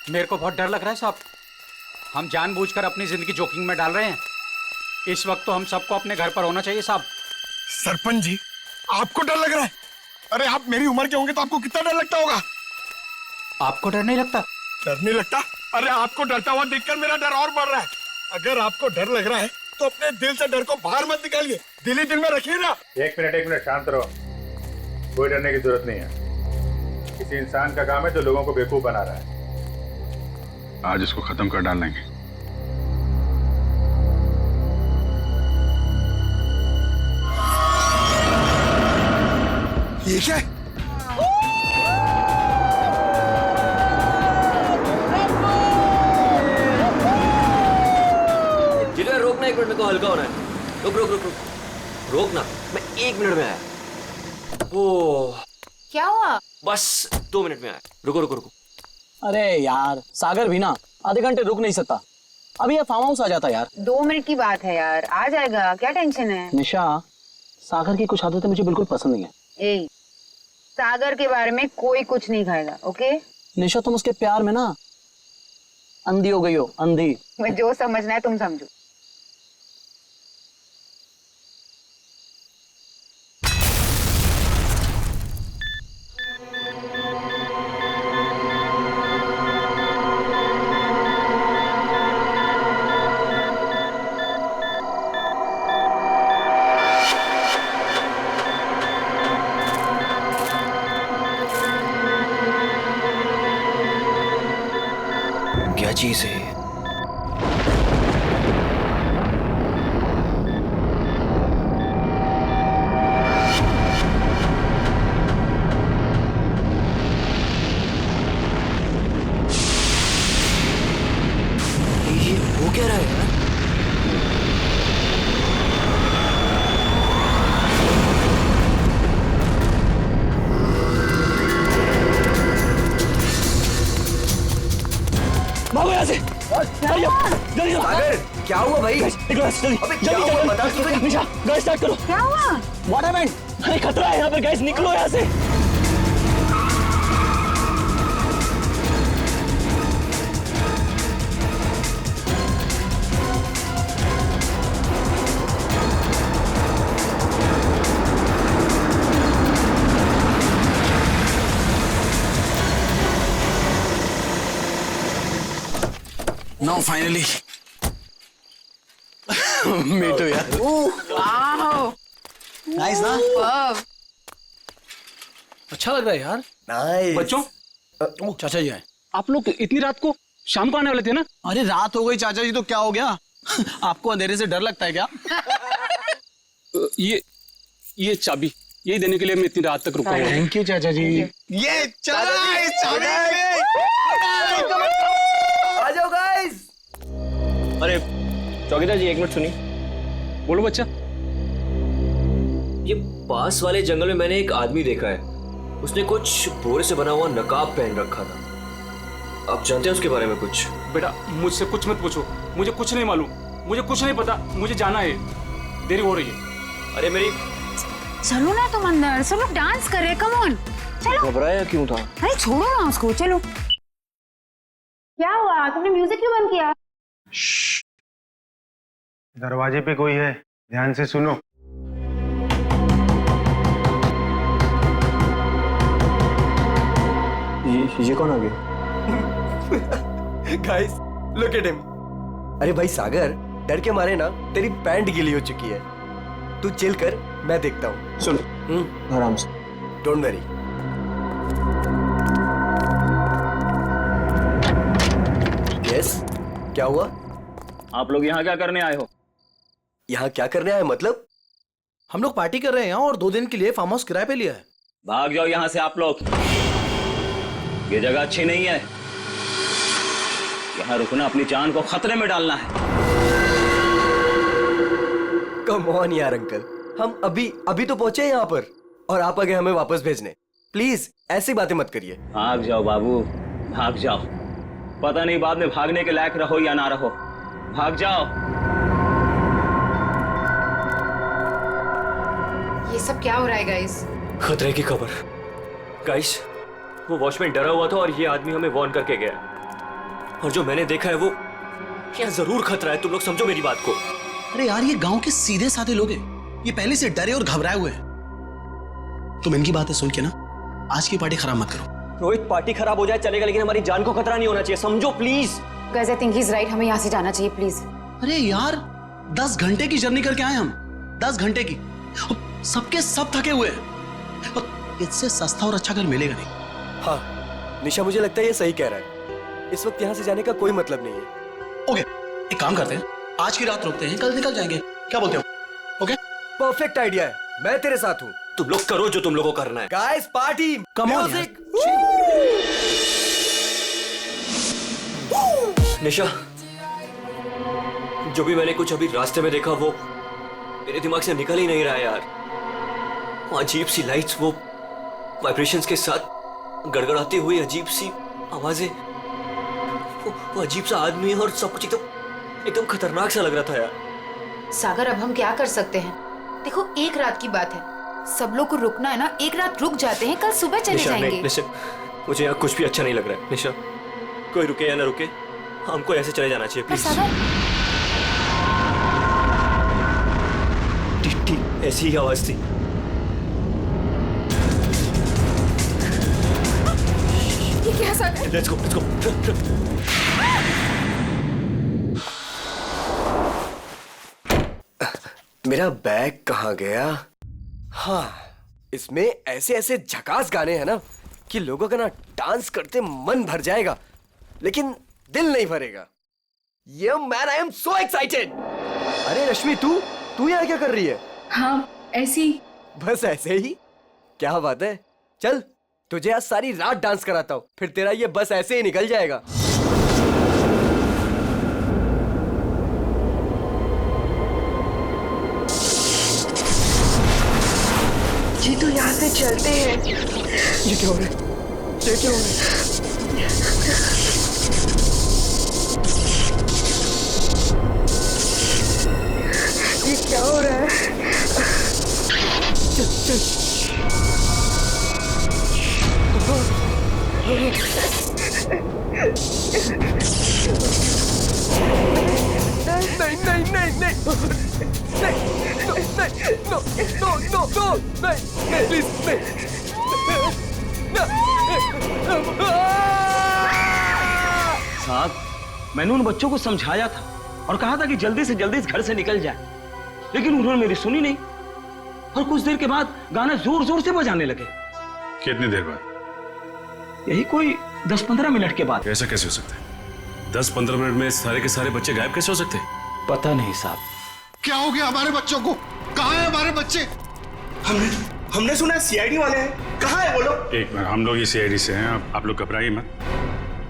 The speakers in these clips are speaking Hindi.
मेरे को बहुत डर लग रहा है साहब। हम जानबूझकर अपनी जिंदगी जोखिम में डाल रहे हैं। इस वक्त तो हम सबको अपने घर पर होना चाहिए साहब। सरपंच जी, आपको डर लग रहा है? अरे आप मेरी उम्र के होंगे तो आपको कितना डर लगता होगा? आपको डर नहीं लगता? डर नहीं लगता? अरे आपको डरता हुआ देखकर मेरा डर और बढ़ रहा है। अगर आपको डर लग रहा है तो अपने दिल से डर को बाहर मत निकालिए, दिल ही दिल में रखिए ना। एक मिनट शांत रहो। कोई डरने की जरूरत नहीं है। किसी इंसान का काम है जो लोगों को बेवकूफ बना रहा है। आज इसको खत्म कर डालेंगे। ये क्या? जिगर रोकना, 1 मिनट, मेरे को हल्का होना है। रुक रुक रुक रुक, रोकना, मैं 1 मिनट में आया। ओ क्या हुआ? बस 2 मिनट में आया। रुको रुको रुको। अरे यार, सागर भी ना आधे घंटे रुक नहीं सकता। अभी ये फार्म हाउस आ जाता यार। 2 मिनट की बात है यार, आ जाएगा, क्या टेंशन है? निशा, सागर की कुछ आदतें मुझे बिल्कुल पसंद नहीं है। ए, सागर के बारे में कोई कुछ नहीं खाएगा, ओके? निशा, तुम उसके प्यार में ना अंधी हो गई हो, अंधी। मैं जो समझना है तुम समझो। क्या चीज है? ये हो क्या रहा है यार? भागो यहाँ से। जल्दी सागर, क्या हुआ भाई? गैस जल्दी अबे क्या हुआ? बता तो सही। निशा, गैस स्टार्ट करो। क्या हुआ? What happened? अरे खतरा है यहाँ पे, गैस निकलो यहाँ से। Now finally, me too यार। वाओ, नाइस ना? वाव। अच्छा लग रहा है यार। नाइस। बच्चों, चाचा जी आए। आप लोग इतनी रात को शाम को आने वाले थे ना? अरे रात हो गई चाचा जी तो क्या हो गया? आपको अंधेरे से डर लगता है क्या? ये चाबी यही देने के लिए मैं इतनी रात तक रुका हुआ हूँ। थैंक यू चाचा जी। ये चला इस चाबी। आ जाओ गाइस। अरे चौकीदार जी, 1 मिनट सुनिए। बोलो बच्चा। ये पास वाले जंगल में मैंने एक आदमी देखा है। उसने कुछ बोरे से बना हुआ नकाब पहन रखा था। आप जानते हैं उसके बारे में कुछ? बेटा मुझसे कुछ मत पूछो, मुझे कुछ नहीं मालूम, मुझे कुछ नहीं पता, मुझे जाना है, देरी हो रही है। अरे मेरी चलो ना तुम अंदर, सब लोग डांस कर रहे हैं, कम ऑन चलो। घबराया क्यों था? अरे छोड़ो ना उसको, चलो। क्या हुआ, तुमने म्यूजिक क्यों बंद किया? दरवाजे पे कोई है, ध्यान से सुनो। ये कौन आ गया? Guys look at him. अरे भाई सागर, डर के मारे ना तेरी पैंट गीली हो चुकी है। तू चिल कर, मैं देखता हूँ। सुन, आराम से। Don't worry. यस, क्या हुआ? आप लोग यहाँ क्या करने आए हो? यहाँ क्या करने आए मतलब? हम लोग पार्टी कर रहे हैं और 2 दिन के लिए फार्म हाउस किराए पे लिया है। भाग जाओ यहाँ से आप लोग, ये जगह अच्छी नहीं है। यहाँ रुकना अपनी जान को खतरे में डालना है। कम ऑन यार अंकल, हम अभी तो पहुंचे हैं यहाँ पर और आप आ गए हमें वापस भेजने। प्लीज ऐसी बातें मत करिए। भाग जाओ बाबू, भाग जाओ। पता नहीं बाद में भागने के लायक रहो या ना रहो। भाग जाओ। ये सब क्या हो रहा है गाइस? खतरे की खबर। गाइस, वो वॉचमैन डरा हुआ था और ये आदमी हमें वार्न करके गया। और जो मैंने देखा है वो यहाँ जरूर खतरा है। तुम लोग समझो मेरी बात को। अरे यार, ये गांव के सीधे साधे लोग हैं, ये पहले से डरे और घबराए हुए हैं। तुम इनकी बातें सुन के ना आज की पार्टी खराब मत करो। रोहित, पार्टी खराब हो जाए चलेगा, लेकिन हमारी जान को खतरा नहीं होना चाहिए, समझो please. Guys I think he is right, हमें यहाँ से जाना चाहिए प्लीज। अरे यार, 10 घंटे की जर्नी करके आए हम, 10 घंटे की। और सबके सब थके हुए हैं, और इससे सस्ता और अच्छा घर मिलेगा नहीं। हाँ निशा, मुझे लगता है ये सही कह रहा है। इस वक्त यहाँ से जाने का कोई मतलब नहीं है। ओके, एक काम करते हैं, आज की रात रुकते हैं, कल निकल जाएंगे। क्या बोलते हो? ओके, परफेक्ट आइडिया है, मैं तेरे साथ हूँ। तुम लोग करो जो तुम लोगों को करना है। Guys party, come on music. Nisha, जो भी मैंने कुछ अभी रास्ते में देखा वो मेरे दिमाग से निकल ही नहीं रहा है यार। वो अजीब सी लाइट्स, वो वाइब्रेशंस के साथ गड़गड़ाती हुई अजीब सी आवाजें, वो अजीब सा आदमी, और सब कुछ एकदम खतरनाक सा लग रहा था यार। सागर, अब हम क्या कर सकते हैं? देखो, एक रात की बात है, सब लोग को रुकना है ना, एक रात रुक जाते हैं, कल सुबह चले जाएंगे। निशा, मुझे यहाँ कुछ भी अच्छा नहीं लग रहा है। निशा, कोई रुके या ना रुके, हमको ऐसे चले जाना चाहिए प्लीज। ठीक ऐसी ही आवाज थी। ये क्या सागर? Let's go. मेरा बैग कहाँ गया? हाँ, इसमें ऐसे ऐसे झकास गाने हैं ना कि लोगों का ना डांस करते मन भर जाएगा, लेकिन दिल नहीं भरेगा। ये man, I am so excited. अरे रश्मि, तू यहाँ क्या कर रही है? हाँ ऐसी। बस ऐसे ही? क्या बात है, चल तुझे आज सारी रात डांस कराता हूँ, फिर तेरा ये बस ऐसे ही निकल जाएगा। जी तो यहाँ से चलते हैं। ये क्या हो रहा है? ये क्या हो रहा है? ये क्या हो रहा है? चल। नहीं, प्लीज नहीं। साहब, मैंने उन बच्चों को समझाया था और कहा था कि जल्दी से जल्दी इस घर से निकल जाए, लेकिन उन्होंने मेरी सुनी नहीं और कुछ देर के बाद गाना जोर जोर से बजाने लगे। कितनी देर बाद? यही कोई 10-15 मिनट के बाद। ऐसा कैसे हो सकता है? 10-15 मिनट में सारे के सारे बच्चे गायब कैसे हो सकते हैं? पता नहीं साहब। क्या हो गया हमारे बच्चों को? कहाँ है हमारे बच्चे? हमने सुना सीआईडी वाले हैं, कहाँ है वो लोग? एक मिनट, हम लोग ये सीआईडी से हैं, आप लोग घबराइए मत,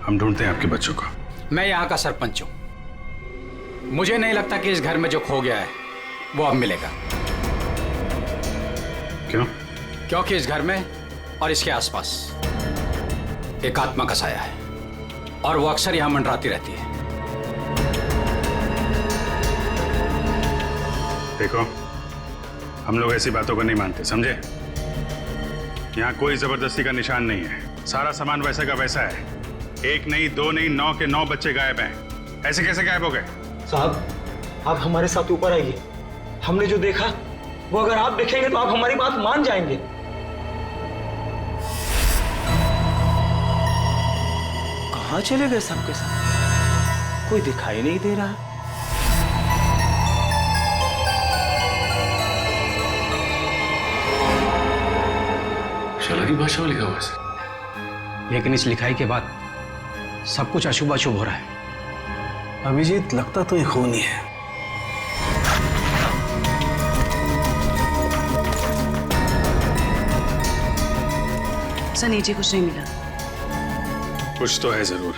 हम ढूंढते हैं आपके बच्चों को। मैं यहाँ का सरपंच हूँ, मुझे नहीं लगता कि इस घर में जो खो गया है वो अब मिलेगा। क्यों? क्योंकि इस घर में और इसके आसपास एक आत्मा का साया है और वो अक्सर यहाँ मंडराती रहती है। देखो, हम लोग ऐसी बातों को नहीं मानते, समझे? यहाँ कोई जबरदस्ती का निशान नहीं है, सारा सामान वैसा का वैसा है। 1 नहीं 2 नहीं 9 के 9 बच्चे गायब हैं। ऐसे कैसे गायब हो गए? साहब, आप हमारे साथ ऊपर आइए, हमने जो देखा वो अगर आप देखेंगे तो आप हमारी बात मान जाएंगे। कहाँ चले गए सबके सब? कोई दिखाई नहीं दे रहा। की भाषा में लिखा हुआ है, लेकिन इस लिखाई के बाद सब कुछ अशुभ अशुभ हो रहा है। अभिजीत, लगता तो ये खून ही है। सर नीचे कुछ नहीं मिला। कुछ तो है जरूर,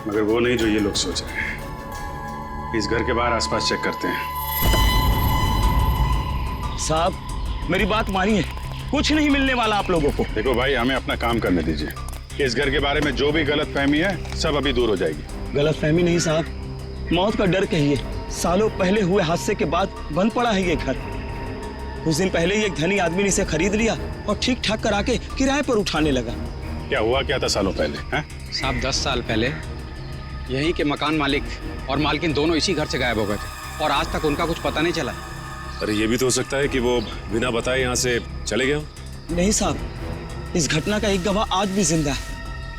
मगर वो नहीं जो ये लोग सोच रहे हैं। इस घर के बाहर आसपास चेक करते हैं। साहब, मेरी बात मानिए, कुछ नहीं मिलने वाला आप लोगों को। देखो भाई, हमें अपना काम करने दीजिए। इस घर के बारे में जो भी गलतफहमी है सब अभी दूर हो जाएगी। गलतफहमी नहीं साहब, मौत का डर कहिए। सालों पहले हुए हादसे के बाद बंद पड़ा है ये घर। कुछ दिन पहले ही एक धनी आदमी ने इसे खरीद लिया और ठीक ठाक करा के किराए पर उठाने लगा। क्या हुआ क्या था सालों पहले? साहब, 10 साल पहले यहीं के मकान मालिक और मालकिन दोनों इसी घर से गायब हो गए थे और आज तक उनका कुछ पता नहीं चला। अरे ये भी तो हो सकता है कि वो बिना बताए यहाँ से चले गए हो। नहीं साहब, इस घटना का एक गवाह आज भी जिंदा है,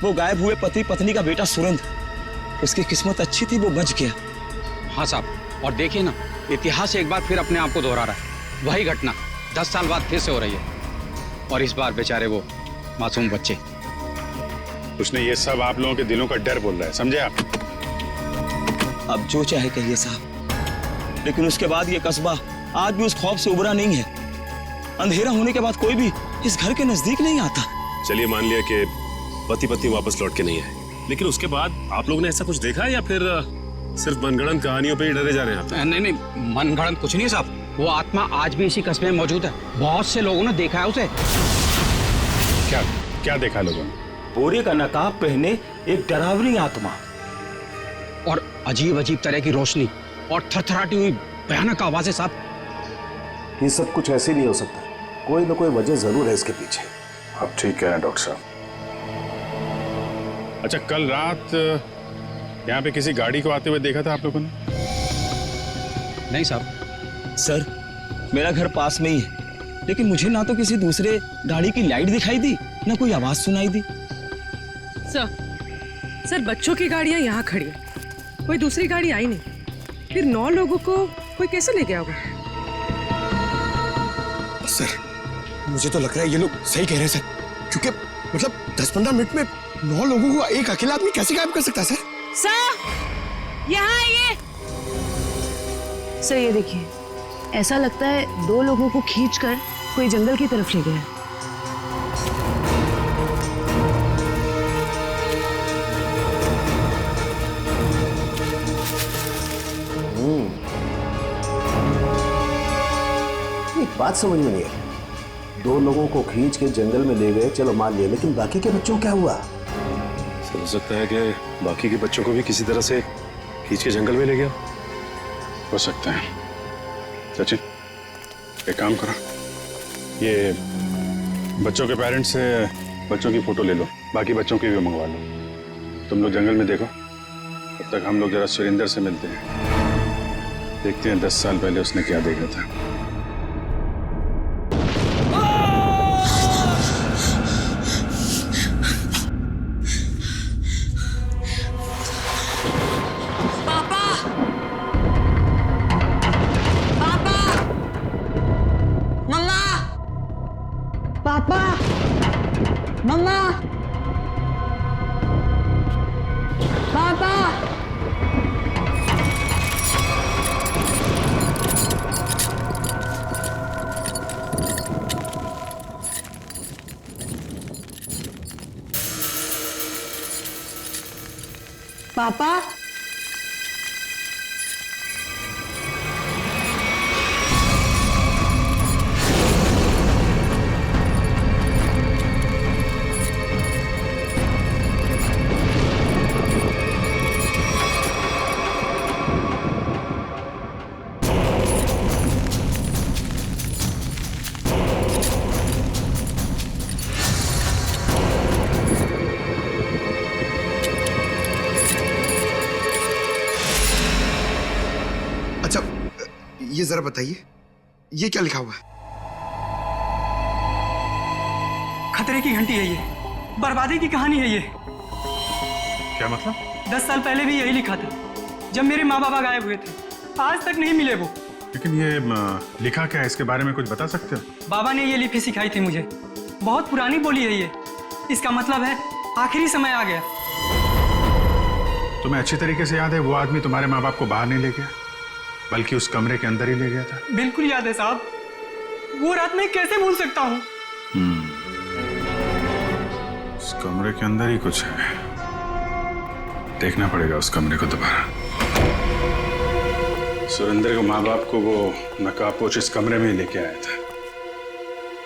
वो गायब हुए पति पत्नी का बेटा सुरेंद्र। उसकी किस्मत अच्छी थी, वो बच गया। हाँ साहब, और देखिए ना, इतिहास एक बार फिर अपने आप को दोहरा रहा है। वही घटना 10 साल बाद फिर से हो रही है और इस बार बेचारे वो मासूम बच्चे। उसने ये सब आप लोगों के दिलों का डर बोल रहा है, समझे आप? अब जो चाहे कहिए साहब, लेकिन उसके बाद ये कस्बा आज भी उस खौफ से उबरा नहीं है। अंधेरा होने के बाद कोई भी इस घर के नजदीक नहीं आता। चलिए मान लिया कि पति पत्नी वापस लौट के नहीं आए, लेकिन उसके बाद आप लोगों ने ऐसा कुछ देखा है या फिर सिर्फ मनगढ़ंत कहानियों पे ही डरे जा रहे हैं आप? नहीं, मनगढ़ंत कुछ नहीं साहब। वो आत्मा आज भी इसी कस्बे में मौजूद है। बहुत से लोगों ने देखा है उसे। क्या देखा लोगों ने? बोरे का नकाब पहने एक डरावनी आत्मा और अजीब अजीब तरह की रोशनी और थरथराती हुई भयानक आवाजें साहब। ये सब कुछ ऐसे नहीं हो सकता, कोई ना कोई वजह जरूर है इसके पीछे। आप ठीक कह रहे हैं डॉक्टर साहब। अच्छा, कल रात यहाँ पे किसी गाड़ी को आते हुए देखा था आप लोगों ने? नहीं साहब। सर, मेरा घर पास में ही है, लेकिन मुझे ना तो किसी दूसरे गाड़ी की लाइट दिखाई दी, ना कोई आवाज सुनाई दी। सर, बच्चों की गाड़ियां यहाँ खड़ी है, कोई दूसरी गाड़ी आई नहीं। फिर 9 लोगों को कोई कैसे ले गया होगा? सर, मुझे तो लग रहा है ये लोग सही कह रहे हैं सर, क्योंकि मतलब 10-15 मिनट में 9 लोगों को एक अकेला आदमी कैसे गायब कर सकता है सर? सर, यहाँ आइए। सर ये देखिए, ऐसा लगता है 2 लोगों को खींचकर कोई जंगल की तरफ ले गया है। एक बात समझ में नहीं आई, 2 लोगों को खींच के जंगल में ले गए, चलो मान लिया, लेकिन बाकी के बच्चों को क्या हुआ? सर, हो सकता है कि बाकी के बच्चों को भी किसी तरह से खींच के जंगल में ले गया। हो सकता है। सचिन, एक काम करो, ये बच्चों के पेरेंट्स से बच्चों की फोटो ले लो, बाकी बच्चों की भी मंगवा लो। तुम लोग जंगल में देखो, तब तक हम लोग जरा सुरेंद्र से मिलते हैं, देखते हैं 10 साल पहले उसने क्या देखा था। पापा, मम्मा, पापा, पापा। ये जरा बताइए, ये क्या लिखा हुआ है? खतरे की घंटी है ये, बर्बादी की कहानी है ये। क्या मतलब? 10 साल पहले भी यही लिखा था, जब मेरे माँ बाबा गायब हुए थे। आज तक नहीं मिले वो। लेकिन ये लिखा क्या है, इसके बारे में कुछ बता सकते हो? बाबा ने ये लिपि सिखाई थी मुझे, बहुत पुरानी बोली है ये। इसका मतलब है आखिरी समय आ गया। तुम्हें अच्छी तरीके से याद है, वो आदमी तुम्हारे माँ बाप को बाहर नहीं ले गया, बल्कि उस कमरे के अंदर ही ले गया था? बिल्कुल याद है साहब, वो रात मैं कैसे भूल सकता हूँ। उस कमरे के अंदर ही कुछ है, देखना पड़ेगा उस कमरे को दोबारा। सुरेंद्र के माँ बाप को वो नकाबपोश इस कमरे में ही लेके आया था,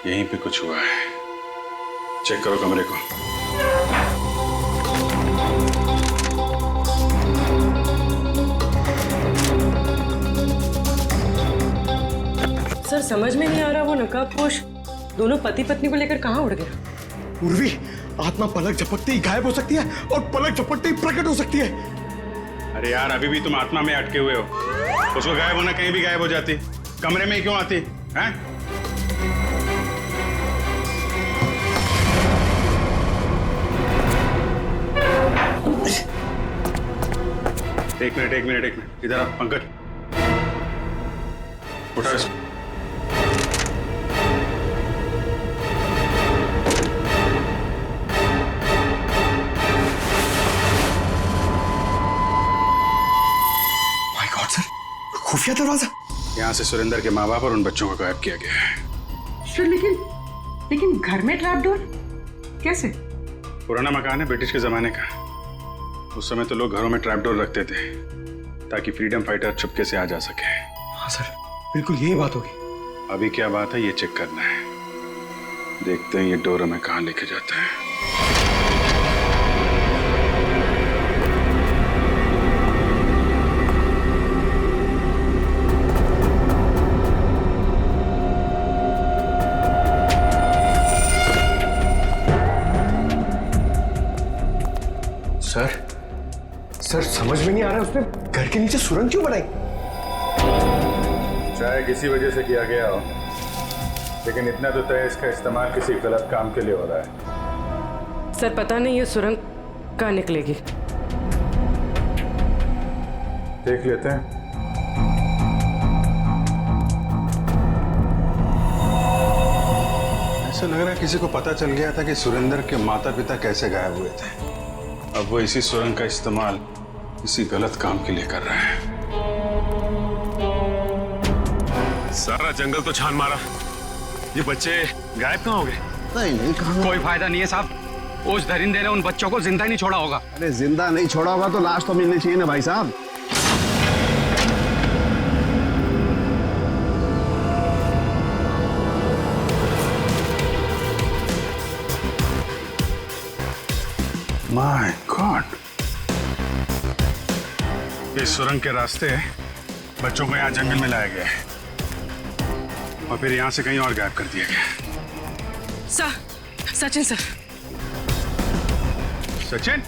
यहीं पे कुछ हुआ है। चेक करो कमरे को। सर, समझ में नहीं आ रहा, वो नकाबपोश दोनों पति पत्नी को लेकर कहाँ उड़ गया? उर्वी, आत्मा पलक झपकते ही गायब हो सकती है और पलक झपकते ही प्रकट हो सकती है। अरे यार अभी भी तुम आत्मा में अटके हुए हो। उसको गायब होना कहीं भी गायब हो जाती, कमरे में ही क्यों आती हैं? एक मिनट इधर आ पंकज, उठा इसको। खुफिया दरवाजा। यहाँ से सुरेंद्र के माँ बाप और उन बच्चों को गायब किया गया है। सर लेकिन घर में ट्रैप डोर कैसे? पुराना मकान है ब्रिटिश के जमाने का। उस समय तो लोग घरों में ट्रैप डोर रखते थे ताकि फ्रीडम फाइटर चुपके से आ जा सके। हाँ सर, बिल्कुल यही बात होगी। अभी क्या बात है ये चेक करना है। देखते हैं ये डोर हमें कहाँ लेके जाता है। सर समझ में नहीं आ रहा है उसने घर के नीचे सुरंग क्यों बनाई? शायद किसी वजह से किया गया हो, लेकिन इतना तो तय इसका इस्तेमाल किसी गलत काम के लिए हो रहा है। सर पता नहीं ये सुरंग कहाँ निकलेगी। देख लेते हैं। ऐसा लग रहा है किसी को पता चल गया था कि सुरेंद्र के माता पिता कैसे गायब हुए थे। अब वो इसी सुरंग का इस्तेमाल किसी गलत काम के लिए कर रहा है। सारा जंगल तो छान मारा, ये बच्चे गायब कहाँ हो गए? नहीं कहाँ? कोई फायदा नहीं है साहब, उस दरिंदे ने उन बच्चों को जिंदा ही नहीं छोड़ा होगा। अरे जिंदा नहीं छोड़ा होगा तो लाश तो मिलनी चाहिए ना भाई साहब। माय गॉड, इस सुरंग के रास्ते बच्चों को यहाँ जंगल में लाया गया है और फिर यहाँ से कहीं और गायब कर दिया गया। सचिन सर। सचिन?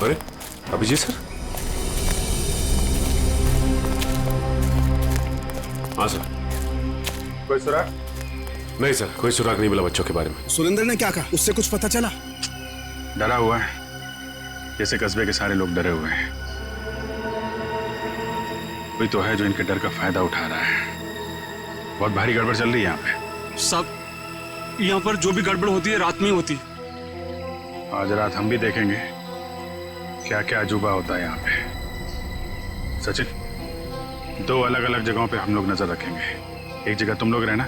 अरे अभिजीत सर। हाँ सर। कोई सुराग? नहीं सर, कोई सुराग नहीं मिला बच्चों के बारे में। सुरेंद्र ने क्या कहा? उससे कुछ पता चला? डरा हुआ है, जैसे कस्बे के सारे लोग डरे हुए हैं। कोई तो है जो इनके डर का फायदा उठा रहा है। बहुत भारी गड़बड़ चल रही है यहाँ पे। सब यहाँ पर जो भी गड़बड़ होती है रात में होती है। आज रात हम भी देखेंगे क्या क्या अजूबा होता है यहाँ पे। सचिन, 2 अलग अलग जगहों पे हम लोग नजर रखेंगे। एक जगह तुम लोग रहना,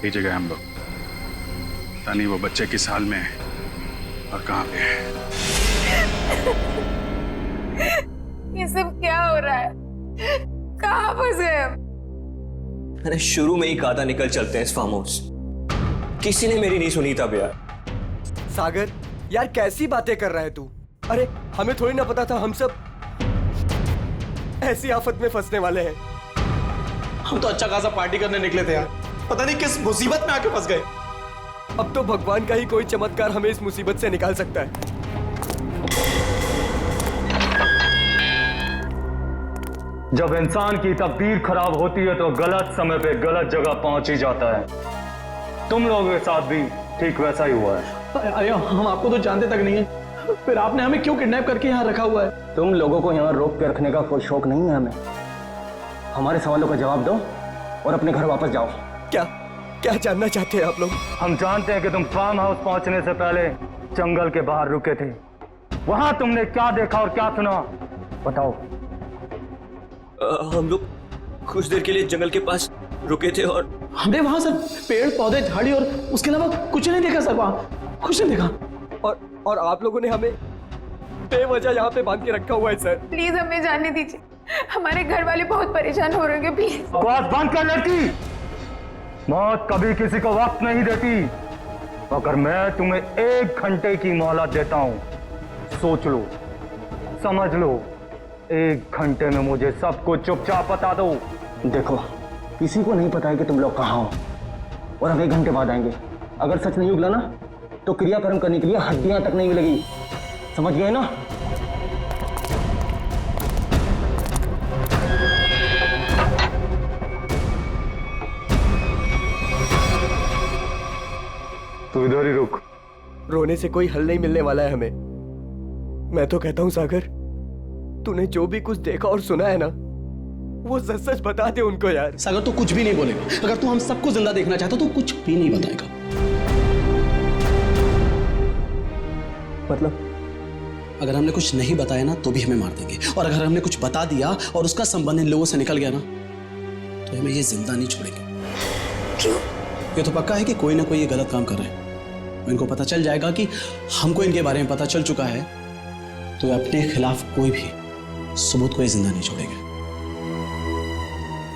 एक जगह हम लोग। पता नहीं वो बच्चे किस हाल में है और कहाँ पे है। ये सब क्या हो रहा है? कहाँ फंस गए हम? मैंने शुरू में ही कहा था निकल चलते हैं इस फार्म हाउस। किसी ने मेरी नहीं सुनी तब यार। सागर यार कैसी बातें कर रहा है तू? अरे हमें थोड़ी ना पता था हम सब ऐसी आफत में फंसने वाले हैं। हम तो अच्छा खासा पार्टी करने निकले थे यार, पता नहीं किस मुसीबत में आके फंस गए। अब तो भगवान का ही कोई चमत्कार हमें इस मुसीबत से निकाल सकता है। जब इंसान की तकदीर खराब होती है तो गलत समय पे गलत जगह पहुंच ही जाता है। तुम लोगों के साथ भी ठीक वैसा ही हुआ है। अरे हम आपको तो जानते तक नहीं है, फिर आपने हमें क्यों किडनैप करके यहाँ रखा हुआ है? तुम लोगों को यहाँ रोक के रखने का कोई शौक नहीं है हमें। हमारे सवालों का जवाब दो और अपने घर वापस जाओ। क्या जानना चाहते हैं आप लोग? हम जानते हैं कि तुम फार्म हाउस पहुंचने से पहले जंगल के बाहर रुके थे। वहां तुमने क्या देखा और क्या सुना, बताओ। हम लोग कुछ देर के लिए जंगल के पास रुके थे और हमने वहां सर पेड़ पौधे झाड़ी और उसके अलावा कुछ नहीं देखा सर। वहां कुछ नहीं देखा। और आप लोगों ने हमें बेवजह यहाँ पे बांध के रखा हुआ है सर। प्लीज हमें जाने दीजिए, हमारे घर वाले बहुत परेशान हो रहे हैं। प्लीज बकवास बंद कर लड़की। मौत कभी किसी को वक्त नहीं देती। अगर मैं तुम्हें 1 घंटे की मोहलत देता हूं, सोच लो, समझ लो। 1 घंटे में मुझे सब कुछ चुपचाप बता दो। देखो, किसी को नहीं पता है कि तुम लोग कहाँ हो और हम 1 घंटे बाद आएंगे। अगर सच नहीं उगला ना तो क्रियाकर्म करने के लिए हड्डियां तक नहीं मिलेगी। समझ गए ना? तू इधर ही रुक। रोने से कोई हल नहीं मिलने वाला है हमें। मैं तो कहता हूं सागर, तूने जो भी कुछ देखा और सुना है ना, वो सच सच बता दे उनको यार। सागर तू कुछ भी नहीं बोलेगा। अगर तू हम सबको जिंदा देखना चाहता तो कुछ भी नहीं बताएगा। मतलब अगर हमने कुछ नहीं बताया ना तो भी हमें मार देंगे, और अगर हमने कुछ बता दिया और उसका संबंध इन लोगों से निकल गया ना तो हमें ये जिंदा नहीं छोड़ेंगे। क्यों? ये तो पक्का है कि कोई ना कोई ये गलत काम कर रहे हैं। इनको पता चल जाएगा कि हमको इनके बारे में पता चल चुका है, तो अपने खिलाफ कोई भी सबूत को जिंदा नहीं छोड़ेंगे।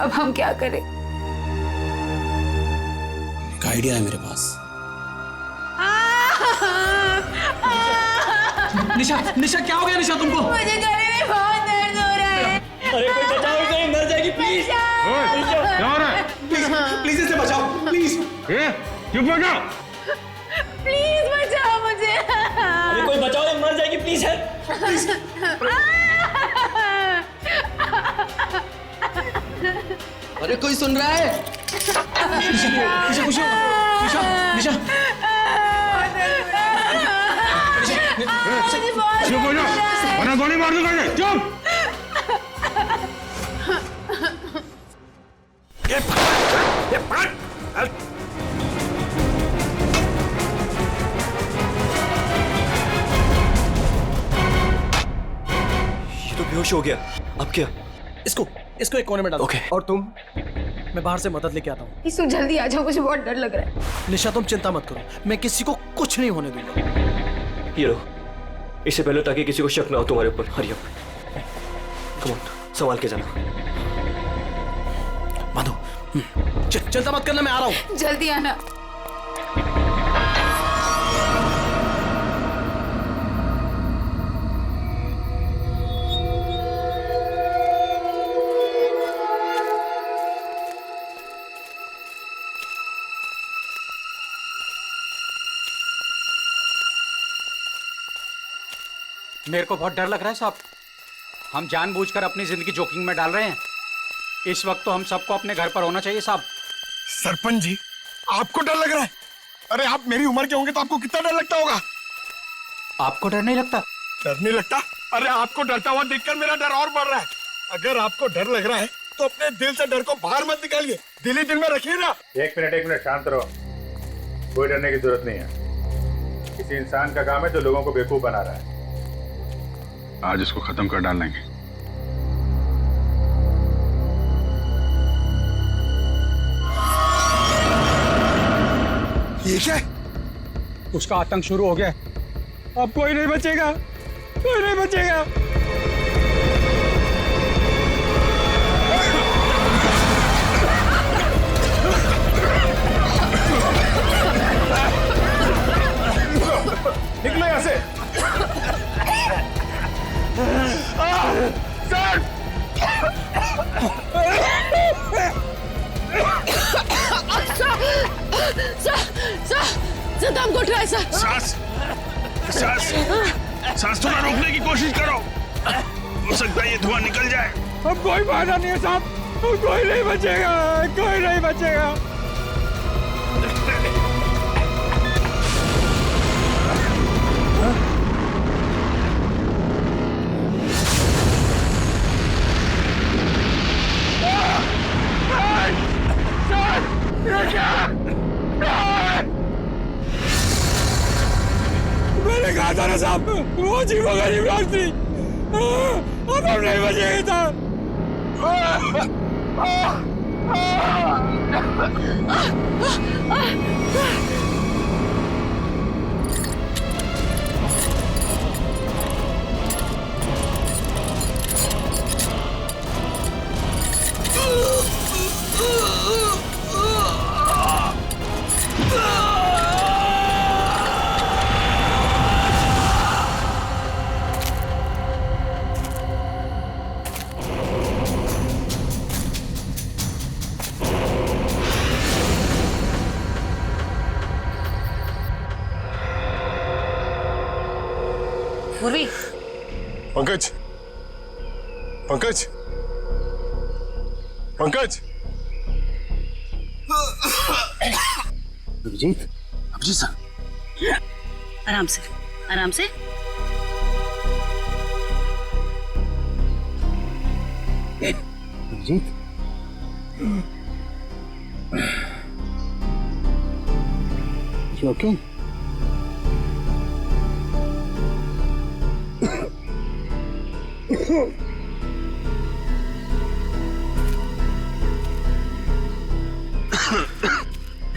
अब हम क्या करें? एक आइडिया है मेरे पास। निशा, निशा क्या हो गया निशा तुमको? मुझे गले में बहुत दर्द हो रहा है। अरे कोई बचाओ इसे, ये मर जाएगी प्लीज। क्या हो रहा है? प्लीज प्लीज इसे बचाओ प्लीज। चुप हो जाओ। प्लीज बचाओ मुझे। अरे कोई बचाओ, ये मर जाएगी प्लीज। अरे कोई सुन रहा है? निशा, निशा, निशा, निशा, निशा। चुप हो जाओ, वरना गोली मार दूंगा। चुप। ये तो बेहोश हो गया। अब क्या? इसको एक कोने में डालो। ओके। और तुम? मैं बाहर से मदद लेके आता हूँ। इसको जल्दी आ जाओ, मुझे बहुत डर लग रहा है। निशा तुम चिंता मत करो, मैं किसी को कुछ नहीं होने दूंगा। ये लो, इससे पहले ताकि किसी को शक ना हो तुम्हारे ऊपर। हरी अप, कम ऑन, संभाल के जाना। माधो, चिंता मत करना, मैं आ रहा हूँ। जल्दी आना। मेरे को बहुत डर लग रहा है साहब। हम जानबूझकर अपनी जिंदगी जोखिम में डाल रहे हैं। इस वक्त तो हम सबको अपने घर पर होना चाहिए साहब। सरपंच जी, आपको डर लग रहा है? अरे आप मेरी उम्र के होंगे तो आपको कितना डर लगता होगा? आपको डर नहीं लगता? डर नहीं लगता? अरे आपको डरता हुआ देखकर मेरा डर और बढ़ रहा है। अगर आपको डर लग रहा है तो अपने दिल से डर को बाहर मत निकालिए, दिल ही दिल में रखिए ना। एक मिनट शांत रहो। कोई डरने की जरूरत नहीं है। किसी इंसान का काम है जो लोगों को बेवकूफ बना रहा है। आज इसको खत्म कर डालेंगे। ये क्या? उसका आतंक शुरू हो गया। अब कोई नहीं बचेगा, कोई नहीं बचेगा। निकलो यहाँ से। सर दम घुट रहा है सर। सांस थोड़ा रोकने की कोशिश करो, हो सकता है ये धुआं निकल जाए। अब कोई फायदा नहीं है साहब, कोई नहीं बचेगा, कोई नहीं बचेगा। मैंने कहा था ना साहब, वो जीवो गरीब राज थी। अब हम नहीं बचेंगे साहब। पूर्वी, पंकज, पंकज, पंकज। अभिजीत, अभिजीत सर, आराम से, आराम से। जीत You okay?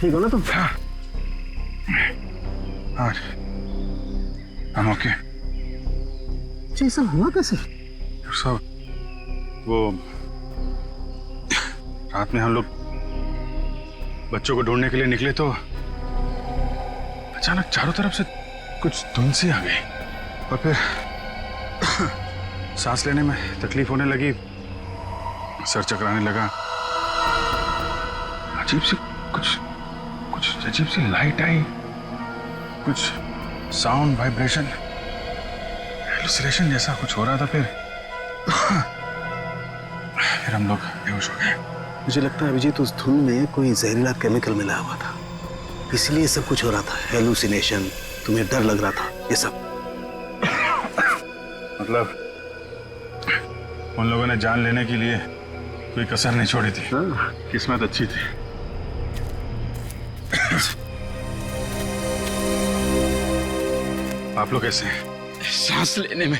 ठीक हो ना तुम? हाँ, I'm okay. ये सब हुआ कैसे? सब वो रात में हम लोग बच्चों को ढूंढने के लिए निकले तो अचानक चारों तरफ से कुछ धुंध सी आ गई और फिर सांस लेने में तकलीफ होने लगी, सर चकराने लगा, अजीब सी कुछ अजीब सी लाइट आई, कुछ साउंड वाइब्रेशन हेलुसिनेशन जैसा कुछ हो रहा था। फिर हम लोग बेहोश हो गए। मुझे लगता है अभिजीत उस धुंध में कोई जहरीला केमिकल मिला हुआ था, इसलिए सब कुछ हो रहा था। हेलुसिनेशन, तुम्हें डर लग रहा था, ये सब। मतलब उन लोगों ने जान लेने के लिए कोई कसर नहीं छोड़ी थी। किस्मत अच्छी थी। आप लोग कैसे हैं? सांस लेने में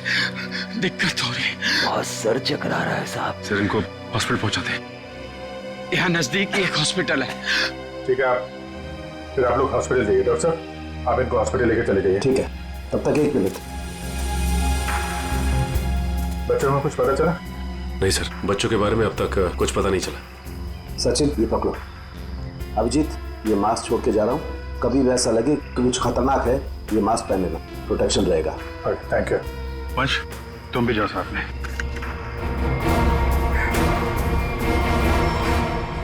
दिक्कत हो रही है। बहुत सर चकरा रहा है साहब। सर इनको हॉस्पिटल पहुंचाते हैं। यहाँ नजदीक ही एक हॉस्पिटल है। ठीक है, फिर आप लोग हॉस्पिटल जाइए। डॉक्टर साहब आप इनको हॉस्पिटल लेके चले जाइए। ठीक है, तब तक 1 मिनट। बच्चों में कुछ पता चला? नहीं सर, बच्चों के बारे में अब तक कुछ पता नहीं चला। सचिन ये पकड़ो। अभिजीत ये मास्क छोड़ के जा रहा हूँ, कभी भी ऐसा लगे कि कुछ खतरनाक है ये मास्क पहन लेना, प्रोटेक्शन रहेगा। Thank you. वंश तुम भी जाओ साथ में।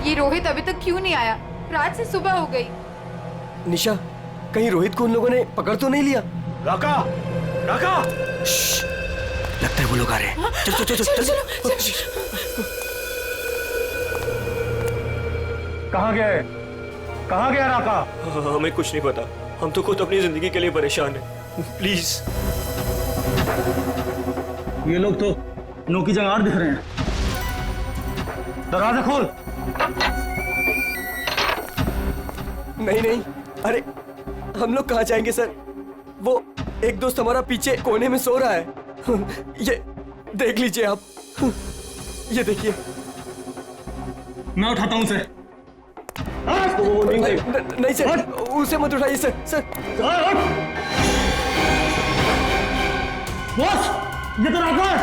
ये रोहित अभी तक क्यों नहीं आया? रात से सुबह हो गई। निशा, कहीं रोहित को उन लोगों ने पकड़ तो नहीं लिया? राका, राका! लगता है वो लोग आ रहे हैं। चल चल चल चल। कहाँ गए? कहाँ गया राका? हमें कुछ नहीं पता, हम तो खुद अपनी जिंदगी के लिए परेशान हैं। प्लीज। ये लोग तो नौकी जंगार दिख रहे हैं। दरवाजा खोल। नहीं नहीं, अरे हम लोग कहाँ जाएंगे सर? वो एक दोस्त हमारा पीछे कोने में सो रहा है। ये देख लीजिए आप, ये देखिए। मैं उठाता हूँ उसे। नहीं सर, उसे मत उठाइए सर। सर बॉस, ये तो राका है।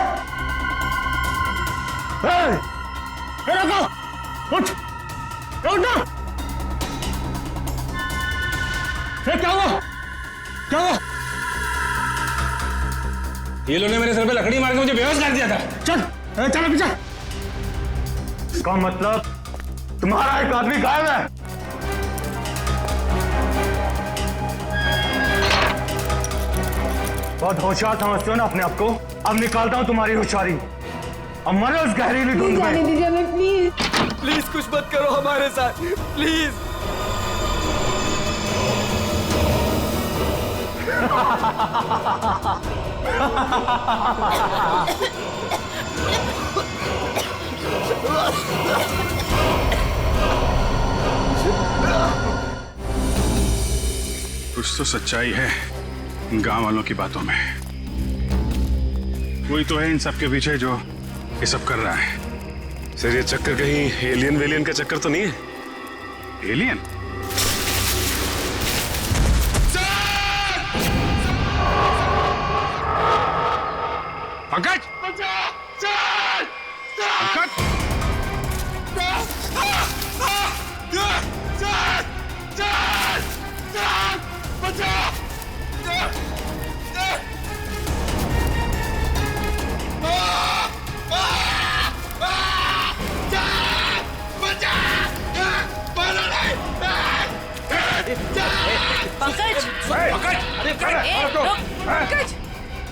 राका, उठ ना। क्या हुआ? क्या हुआ? ये लोगों ने मेरे सर पे लकड़ी मार के मुझे बेहोश कर दिया था। चल चल पीछे। इसका मतलब तुम्हारा एक आदमी गायब है। बहुत होशियार समझते हो ना अपने आप को? अब निकालता हूं तुम्हारी होशियारी। अब मरो उस गहरीली धुंध में। जाने दीजिए हमें, प्लीज। प्लीज कुछ मत करो हमारे साथ, प्लीज। कुछ तो सच्चाई है इन गांव वालों की बातों में। कोई तो है इन सब के पीछे जो ये सब कर रहा है। सर ये चक्कर कहीं एलियन वेलियन का चक्कर तो नहीं है? एलियन? पंकज!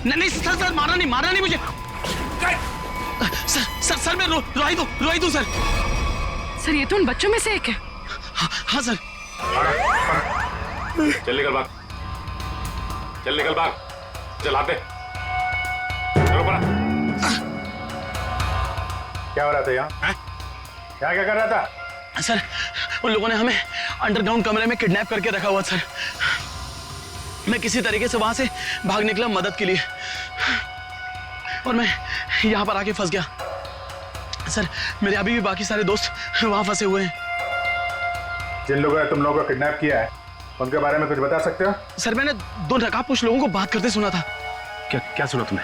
नहीं सर, सर मारा नहीं मुझे। सर मैं रोहित हूँ सर। सर ये तो उन बच्चों में से एक है। हाँ सर। चल निकल भाग। चल निकल भाग, चल आते। चलो पड़ा। क्या हो रहा था यहाँ? क्या क्या कर रहा था? सर उन लोगों ने हमें अंडरग्राउंड कमरे में किडनैप करके रखा हुआ सर। मैं किसी तरीके से वहां से भाग निकला मदद के लिए और मैं यहाँ पर आके फंस गया। सर मेरे अभी भी बाकी सारे दोस्त वहां फंसे हुए हैं। जिन लोगों ने तुम लोगों को किडनैप किया है उनके बारे में कुछ बता सकते हो? सर मैंने 2 नकाबपोश लोगों को बात करते सुना था। क्या क्या सुना तुमने?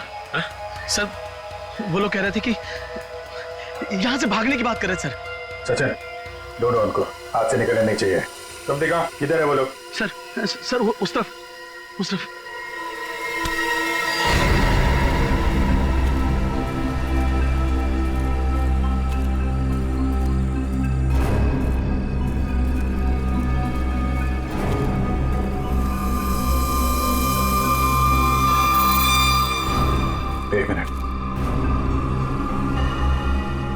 सर वो लोग कह रहे थे कि यहाँ से भागने की बात कर रहे थे सर। सचिन, ढूंढो उनको, हाथ से निकलने नहीं चाहिए। तुम दिखाओ किधर है वो लोग? सर वो उस तरफ। एक मिनट,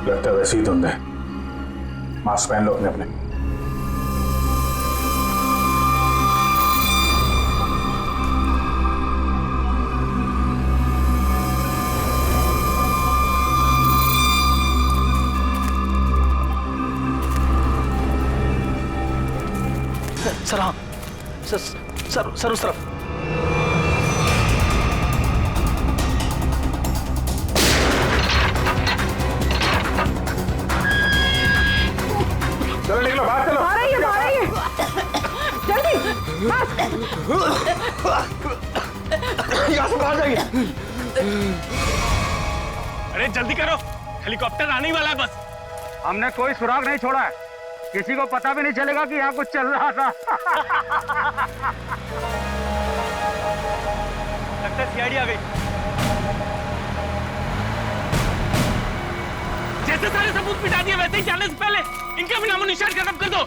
लगता है वैसे ही धुंध है। मास्क पहन लो अपने अपने। सर हाँ सर उस तरफ। चलो निकलो, बाहर चलो। आ रही है जल्दी यहाँ से बाहर जाइए। अरे जल्दी करो, हेलीकॉप्टर आने ही वाला है बस। हमने कोई सुराग नहीं छोड़ा है, किसी को पता भी नहीं चलेगा कि यहाँ कुछ चल रहा था। लगता है सीआईडी आ गई। जैसे सारे सबूत मिटा दिए वैसे ही जाने से पहले इनका भी नामो निशान खत्म कर दो।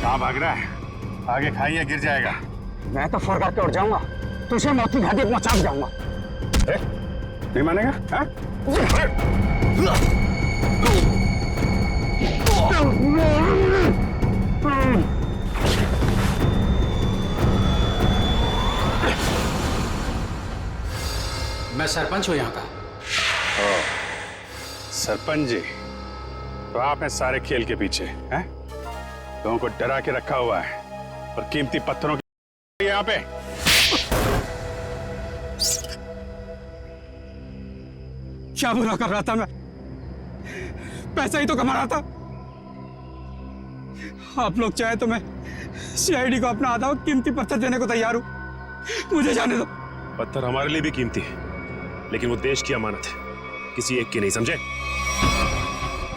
कहाँ भाग रहा है? आगे खाइए, गिर जाएगा। मैं तो फर करके उड़ जाऊंगा, तुझे मौत की घाटी पहुंचा जाऊंगा। नहीं मानेगा? हाँ? मैं सरपंच हूँ यहाँ का। सरपंच जी, तो आप हैं सारे खेल के पीछे, हैं? लोगों को डरा के रखा हुआ है और कीमती पत्थरों की यहाँ पे। क्या बुरा कर रहा था मैं? पैसा ही तो कमा रहा था। आप लोग चाहे तो मैं सीआईडी को अपना आधा कीमती पत्थर देने को तैयार हूं। मुझे जाने दो। पत्थर हमारे लिए भी कीमती है, लेकिन वो देश की अमानत है, किसी एक की नहीं, समझे?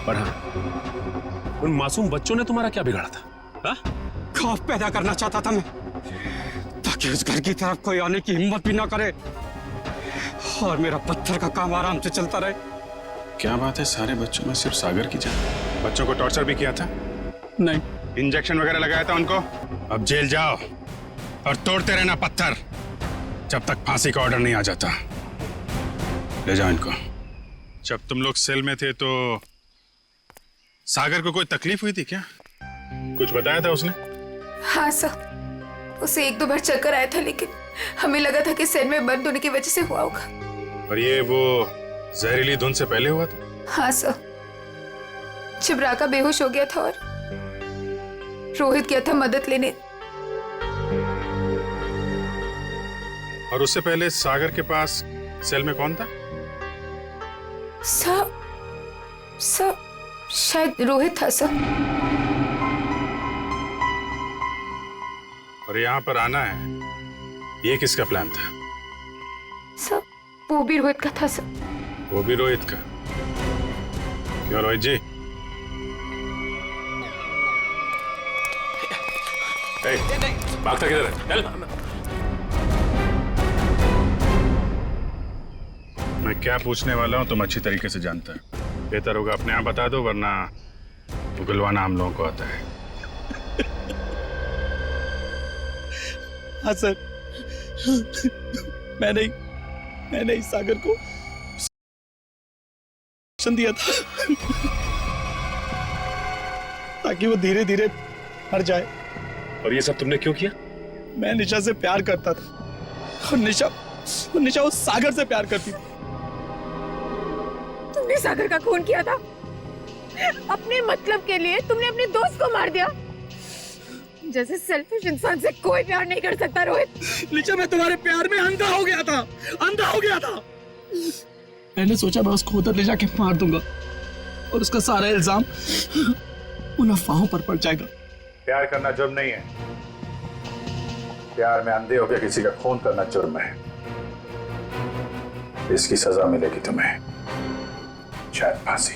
और हाँ, उन मासूम बच्चों ने तुम्हारा क्या बिगाड़ा था? हा? खौफ पैदा करना चाहता था मैं, ताकि उस घर की तरफ कोई आने की हिम्मत भी ना करे और मेरा पत्थर का काम आराम से चलता रहे। क्या बात है, सारे बच्चों में सिर्फ सागर की जान? बच्चों को टॉर्चर भी किया था? नहीं। इंजेक्शन वगैरह लगाया था उनको? अब जेल जाओ और तोड़ते रहना पत्थर जब तक फांसी का ऑर्डर नहीं आ जाता। ले जाओ इनको। जब तुम लोग सेल में थे तो सागर को कोई तकलीफ हुई थी क्या? कुछ बताया था उसने? हाँ सर, उसे 1-2 बार चक्कर आया था, लेकिन हमें लगा था कि सेल में बंद होने की वजह से हुआ होगा। और ये वो जहरीली धुन से पहले हुआ था? हाँ सर, जब राका बेहोश हो गया था और रोहित गया था मदद लेने। और उससे पहले सागर के पास सेल में कौन था? सर शायद रोहित था सर। और यहाँ पर आना है, ये किसका प्लान था? सर वो भी रोहित का था सर। वो भी रोहित का? क्यों रोहित जी? भागता किधर है? चल। मैं क्या पूछने वाला हूँ तुम अच्छी तरीके से जानते हो। बेहतर होगा अपने आप बता दो, वरना उगलवाना हम लोगों को आता है। हाँ सर, मैंने इस सागर को दिया था ताकि वो धीरे धीरे मर जाए। और ये सब तुमने क्यों किया? मैं निशा से प्यार करता था और निशा उस सागर से प्यार करती थी। तुमने सागर का खून किया था अपने मतलब के लिए। तुमने अपने दोस्त को मार दिया। जैसे सेल्फिश इंसान से कोई प्यार नहीं कर सकता रोहित। निशा, मैं तुम्हारे प्यार में अंधा हो गया था। मैंने सोचा मैं उसको उधर ले जाके मार दूंगा और उसका सारा इल्जाम उन अफवाहों पर पड़ जाएगा। प्यार करना जुर्म नहीं है, प्यार में अंधे होकर किसी का खून करना जुर्म है। इसकी सजा मिलेगी तुम्हें, शायद फांसी।